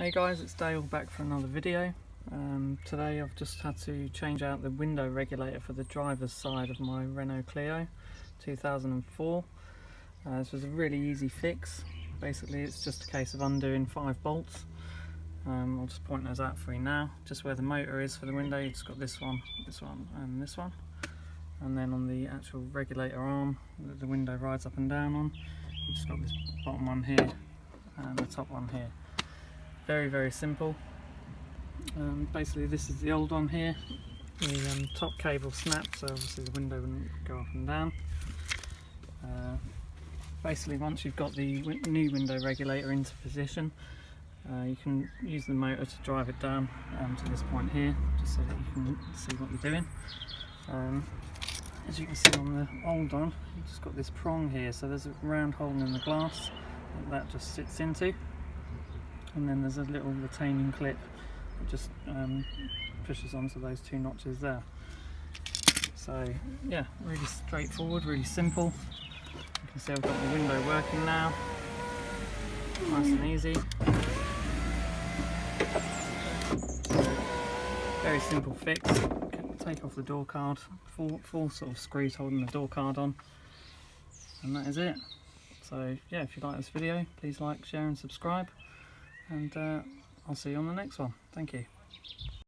Hey guys, it's Dale back for another video. Today I've just had to change out the window regulator for the driver's side of my Renault Clio 2004. This was a really easy fix. Basically it's just a case of undoing 5 bolts. I'll just point those out for you now. Just where the motor is for the window, you've just got this one and this one. And then on the actual regulator arm that the window rides up and down on, you've just got this bottom one here and the top one here. Very simple. Basically this is the old one here. The top cable snapped, so obviously the window wouldn't go up and down. Basically once you've got the new window regulator into position, you can use the motor to drive it down to this point here, just so that you can see what you're doing. As you can see on the old one, you've just got this prong here, so there's a round hole in the glass that just sits into. And then there's a little retaining clip that just pushes onto those 2 notches there. So yeah, really straightforward, really simple. You can see I've got the window working now, nice and easy. Very simple fix. Take off the door card, four sort of screws holding the door card on, and that is it. So yeah, if you like this video, please like, share and subscribe. And I'll see you on the next one. Thank you.